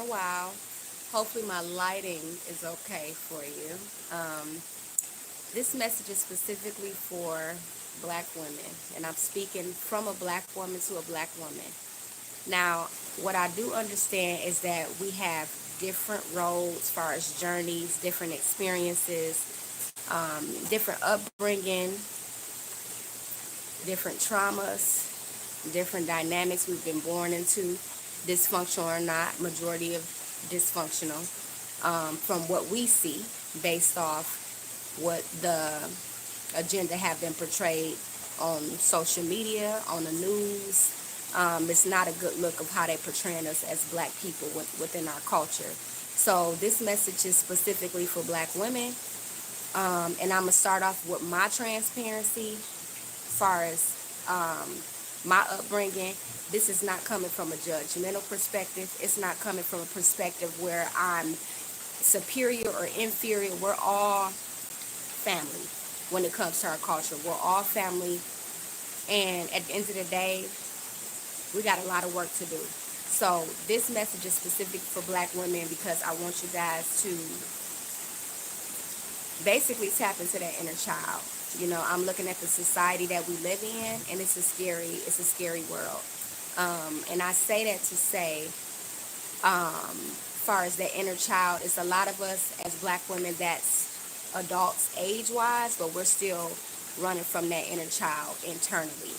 a while. Hopefully my lighting is okay for you. This message is specifically for black women, and I'm speaking from a black woman to a black woman. Now, what I do understand is that we have different roads as far as journeys, different experiences, different upbringing, different traumas, different dynamics we've been born into, dysfunctional or not, majority of dysfunctional, from what we see based off what the agenda have been portrayed on social media, on the news. It's not a good look of how they're portraying us as black people within our culture. So this message is specifically for black women, and I'm going to start off with my transparency as far as my upbringing. This is not coming from a judgmental perspective. It's not coming from a perspective where I'm superior or inferior. We're all family when it comes to our culture. We're all family, and at the end of the day, we got a lot of work to do. So this message is specific for black women because I want you guys to basically tap into that inner child. You know, I'm looking at the society that we live in, and it's a scary world. And I say that to say, far as that inner child, it's a lot of us as black women that's adults age-wise, but we're still running from that inner child internally.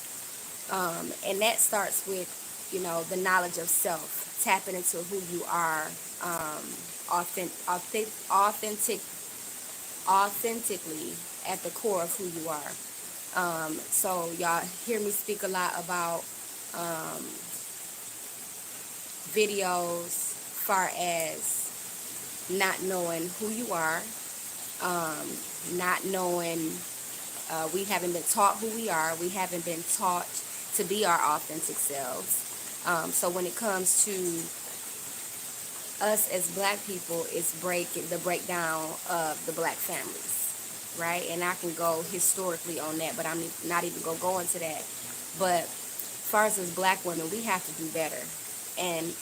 And that starts with, you know, the knowledge of self, tapping into who you are, authentically at the core of who you are. So y'all hear me speak a lot about videos far as not knowing who you are, not knowing, we haven't been taught who we are. We haven't been taught to be our authentic selves. So when it comes to us as black people, it's the breakdown of the black families, right? And I can go historically on that, but I'm not even going to go into that. But as far as black women, we have to do better. And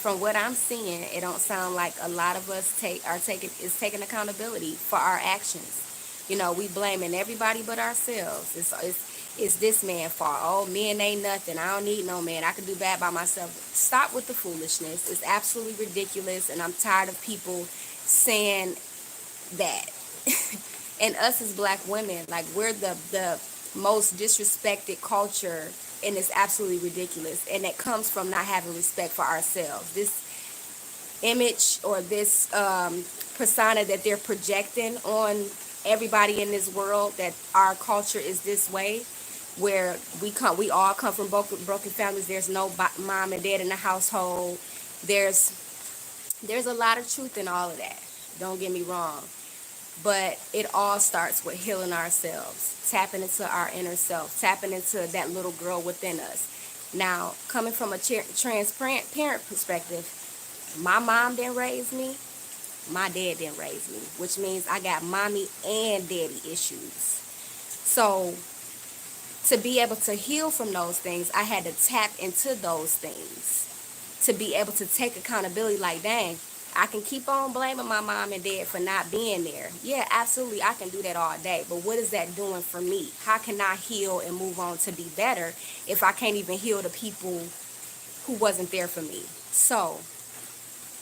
from what I'm seeing, it don't sound like a lot of us taking accountability for our actions. You know, we blaming everybody but ourselves. It's this man's fault. Oh, men ain't nothing. I don't need no man. I can do bad by myself. Stop with the foolishness. It's absolutely ridiculous, and I'm tired of people saying that. And us as black women, like, we're the most disrespected culture, and it's absolutely ridiculous. And that comes from not having respect for ourselves. This image or this persona that they're projecting on everybody in this world, that our culture is this way, where we all come from broken families. There's no mom and dad in the household. There's a lot of truth in all of that. Don't get me wrong. But it all starts with healing ourselves, tapping into our inner self, tapping into that little girl within us. Now, coming from a transparent parent perspective, my mom didn't raise me, my dad didn't raise me, which means I got mommy and daddy issues. So to be able to heal from those things, I had to tap into those things to be able to take accountability. Like, dang, I can keep on blaming my mom and dad for not being there. Yeah, absolutely, I can do that all day. But what is that doing for me? How can I heal and move on to be better if I can't even heal the people who wasn't there for me? So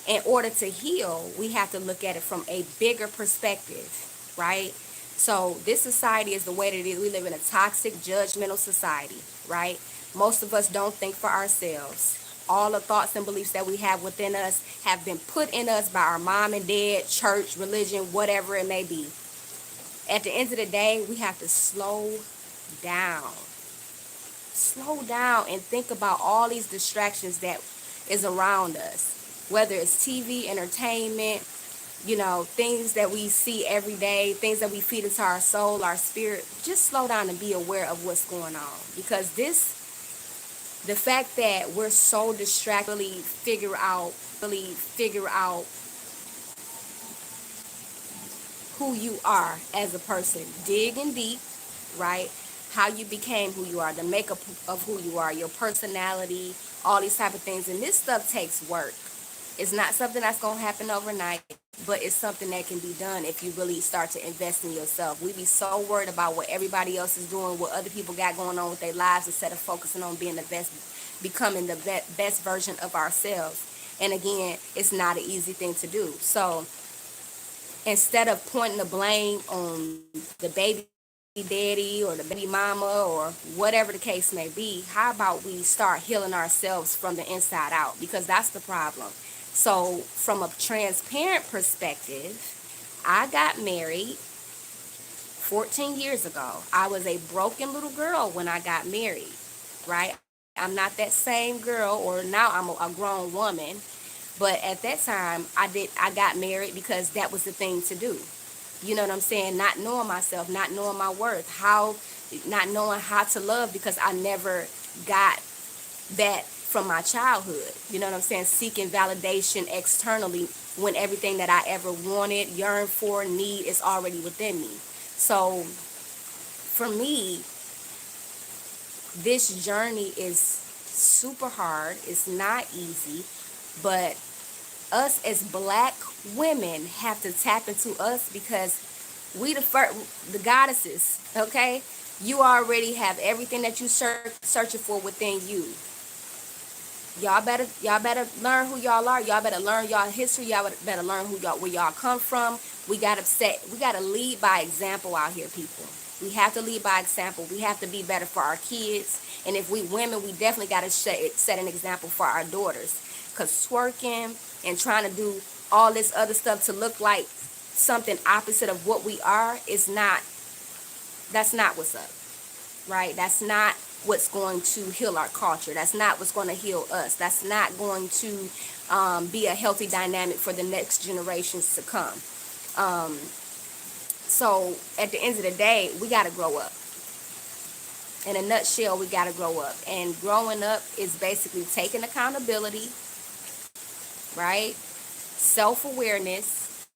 in order to heal, we have to look at it from a bigger perspective, right? So this society is the way that it is. We live in a toxic, judgmental society, right? Most of us don't think for ourselves. All the thoughts and beliefs that we have within us have been put in us by our mom and dad, church, religion, whatever it may be. At the end of the day, we have to slow down. Slow down and think about all these distractions that is around us. Whether it's TV, entertainment, you know, things that we see every day, things that we feed into our soul, our spirit. Just slow down and be aware of what's going on. Because the fact that we're so distracted, really figure out who you are as a person. Digging deep, right? How you became who you are, the makeup of who you are, your personality, all these type of things. And this stuff takes work. It's not something that's going to happen overnight, but it's something that can be done if you really start to invest in yourself. We be so worried about what everybody else is doing, what other people got going on with their lives, instead of focusing on being the best, becoming the best version of ourselves. And again, it's not an easy thing to do. So instead of pointing the blame on the baby daddy or the baby mama or whatever the case may be, how about we start healing ourselves from the inside out? Because that's the problem. So, from a transparent perspective, I got married 14 years ago. I was a broken little girl when I got married, right? I'm not that same girl, or now I'm a grown woman. But at that time, I got married because that was the thing to do. You know what I'm saying? Not knowing myself, not knowing my worth, not knowing how to love, because I never got that from my childhood. You know what I'm saying? Seeking validation externally when everything that I ever wanted, yearned for, need is already within me. So for me, this journey is super hard. It's not easy, but us as black women have to tap into us, because we the goddesses, okay? You already have everything that you searching for within you. Y'all better learn who y'all are. Y'all better learn y'all history. Y'all better learn where y'all come from. We gotta lead by example out here, people. We have to lead by example. We have to be better for our kids. And if we women, we definitely gotta set an example for our daughters. Cause twerking and trying to do all this other stuff to look like something opposite of what we are is not, that's not what's up, right? That's not what's going to heal our culture. That's not what's going to heal us. That's not going to be a healthy dynamic for the next generations to come. So at the end of the day, we got to grow up. In a nutshell, we got to grow up. And growing up is basically taking accountability, right? Self-awareness,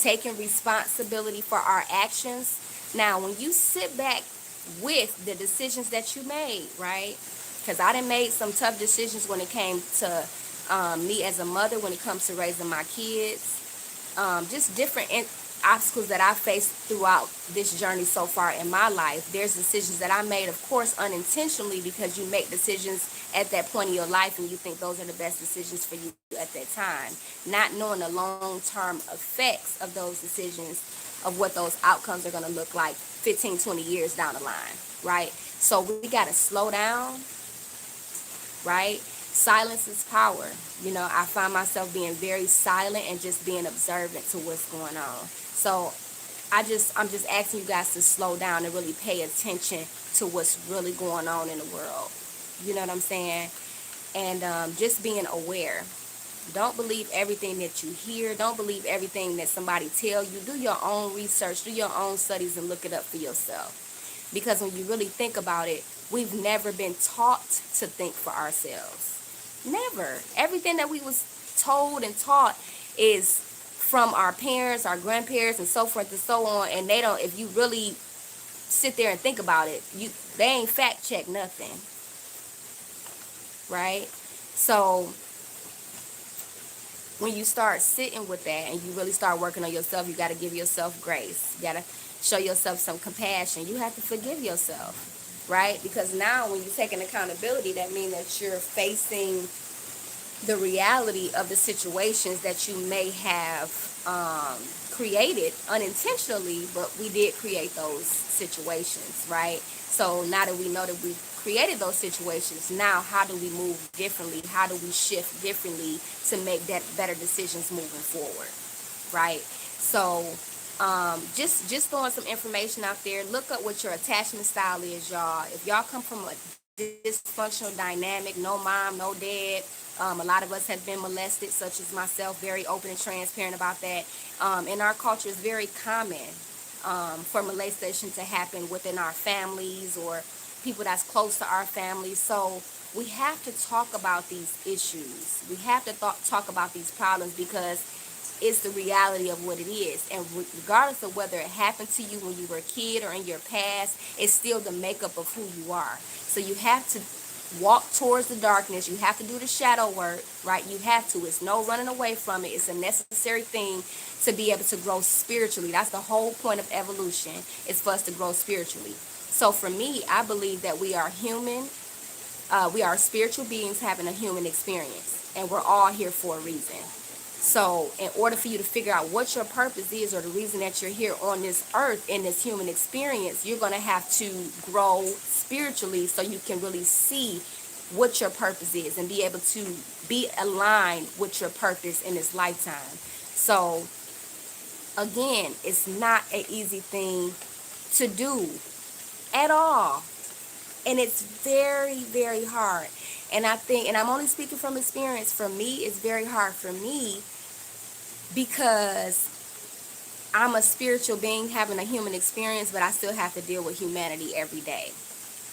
taking responsibility for our actions. Now, when you sit back with the decisions that you made, right? Because I done made some tough decisions when it came to me as a mother, when it comes to raising my kids, just different obstacles that I faced throughout this journey so far in my life. There's decisions that I made, of course, unintentionally, because you make decisions at that point in your life and you think those are the best decisions for you at that time, not knowing the long-term effects of those decisions, of what those outcomes are going to look like 15, 20 years down the line, right? So we got to slow down, right? Silence is power. You know, I find myself being very silent and just being observant to what's going on. So I'm just asking you guys to slow down and really pay attention to what's really going on in the world. You know what I'm saying? And just being aware. Don't believe everything that you hear. Don't believe everything that somebody tell you. Do your own research, do your own studies, and look it up for yourself. Because when you really think about it, we've never been taught to think for ourselves. Never. Everything that we was told and taught is from our parents, our grandparents, and so forth and so on. And they don't, if you really sit there and think about it, they ain't fact check nothing. Right? So when you start sitting with that and you really start working on yourself, you got to give yourself grace. You got to show yourself some compassion. You have to forgive yourself, right? Because now when you're taking accountability, that means that you're facing the reality of the situations that you may have created unintentionally, but we did create those situations, right? So now that we know that we created those situations, now how do we move differently? How do we shift differently to make that better decisions moving forward, right? So just throwing some information out there. Look up what your attachment style is, y'all. If y'all come from a dysfunctional dynamic, no mom, no dad, a lot of us have been molested, such as myself, very open and transparent about that. In our culture, it's very common for molestation to happen within our families or people that's close to our families. So we have to talk about these issues. We have to talk about these problems, because it's the reality of what it is. And regardless of whether it happened to you when you were a kid or in your past, it's still the makeup of who you are. So you have to walk towards the darkness. You have to do the shadow work, right? You have to. It's no running away from it. It's a necessary thing to be able to grow spiritually. That's the whole point of evolution, is for us to grow spiritually. So for me, I believe that we are human. We are spiritual beings having a human experience, and we're all here for a reason. So in order for you to figure out what your purpose is, or the reason that you're here on this earth in this human experience, you're going to have to grow spiritually so you can really see what your purpose is and be able to be aligned with your purpose in this lifetime. So again, it's not an easy thing to do at all. And it's very, very hard. And I think, and I'm only speaking from experience, for me, it's very hard for me because I'm a spiritual being having a human experience, but I still have to deal with humanity every day.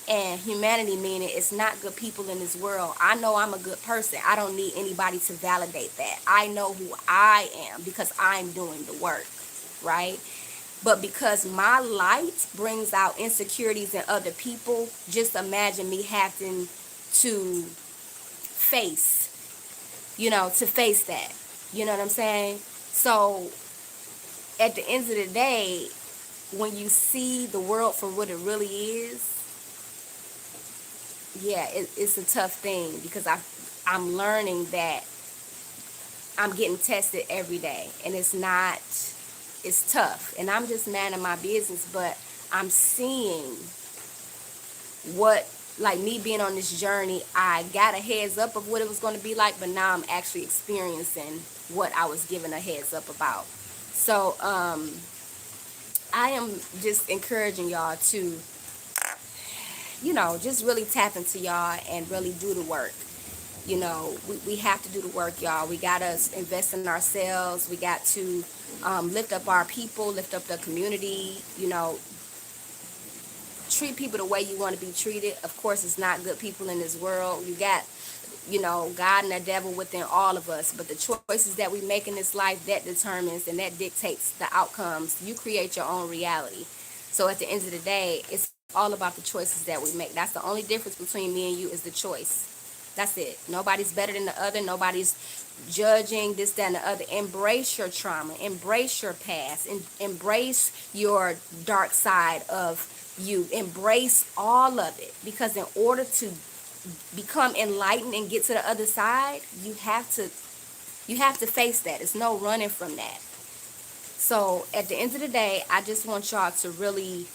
And humanity meaning it's not good people in this world. I know I'm a good person. I don't need anybody to validate that. I know who I am because I'm doing the work, right? But because my light brings out insecurities in other people, just imagine me having to face, to face that. You know what I'm saying? So at the end of the day, when you see the world for what it really is, yeah, it's a tough thing, because I'm learning that I'm getting tested every day, and it's tough, and I'm just man of my business, but I'm seeing what, like me being on this journey, I got a heads up of what it was going to be like, but now I'm actually experiencing what I was given a heads up about. So I am just encouraging y'all to, just really tap into y'all and really do the work. We have to do the work, y'all. We got to invest in ourselves. We got to lift up our people, lift up the community, treat people the way you want to be treated. Of course, it's not good people in this world. You got, God and the devil within all of us. But the choices that we make in this life, that determines and that dictates the outcomes. You create your own reality. So at the end of the day, it's all about the choices that we make. That's the only difference between me and you, is the choice. That's it. Nobody's better than the other. Nobody's judging this, that, and the other. Embrace your trauma. Embrace your past. Embrace your dark side of you. Embrace all of it. Because in order to become enlightened and get to the other side, you have to face that. There's no running from that. So at the end of the day, I just want y'all to really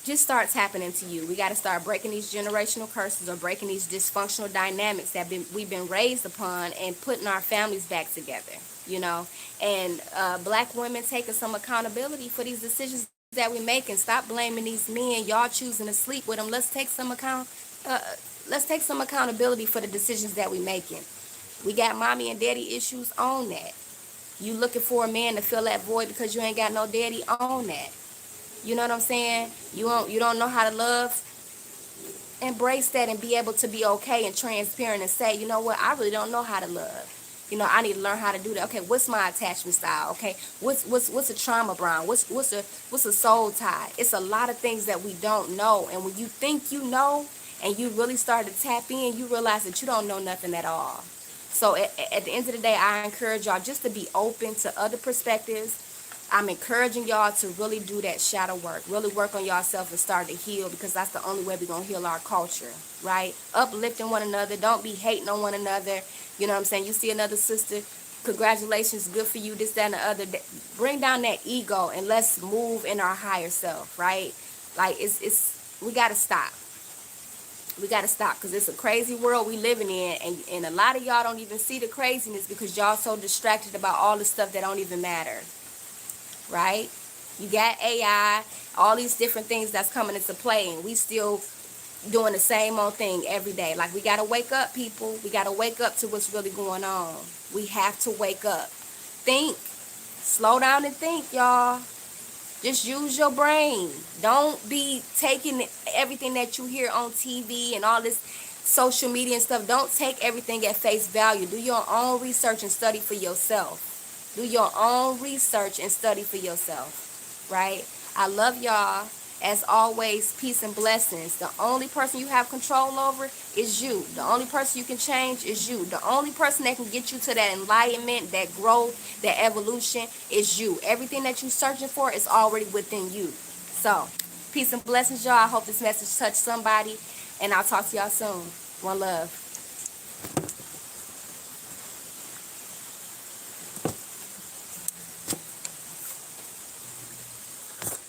just start tapping into you. We got to start breaking these generational curses, or breaking these dysfunctional dynamics that we've been raised upon, and putting our families back together, and black women taking some accountability for these decisions that we make, and stop blaming these men. Y'all choosing to sleep with them. Let's take some accountability for the decisions that we making. We got mommy and daddy issues, on that. You looking for a man to fill that void because you ain't got no daddy, on that. You know what I'm saying? You don't know how to love. Embrace that and be able to be okay and transparent and say, you know what, I really don't know how to love. I need to learn how to do that. Okay, what's my attachment style? Okay, what's a trauma bond? What's a soul tie? It's a lot of things that we don't know, and when you think you know and you really start to tap in, you realize that you don't know nothing at all. So at the end of the day, I encourage y'all just to be open to other perspectives. I'm encouraging y'all to really do that shadow work. Really work on yourself and start to heal, because that's the only way we're going to heal our culture, right? Uplifting one another. Don't be hating on one another. You know what I'm saying? You see another sister, congratulations, good for you, this, that, and the other. Bring down that ego and let's move in our higher self, right? Like, we got to stop. We got to stop, because it's a crazy world we living in, and a lot of y'all don't even see the craziness because y'all so distracted about all the stuff that don't even matter. Right? You got AI, all these different things that's coming into play, and we still doing the same old thing every day. Like, we got to wake up, people. We got to wake up to what's really going on. We have to wake up. Think. Slow down and think, y'all. Just use your brain. Don't be taking everything that you hear on TV and all this social media and stuff. Don't take everything at face value. Do your own research and study for yourself. Do your own research and study for yourself, right? I love y'all. As always, peace and blessings. The only person you have control over is you. The only person you can change is you. The only person that can get you to that enlightenment, that growth, that evolution is you. Everything that you're searching for is already within you. So, peace and blessings, y'all. I hope this message touched somebody, and I'll talk to y'all soon. One love.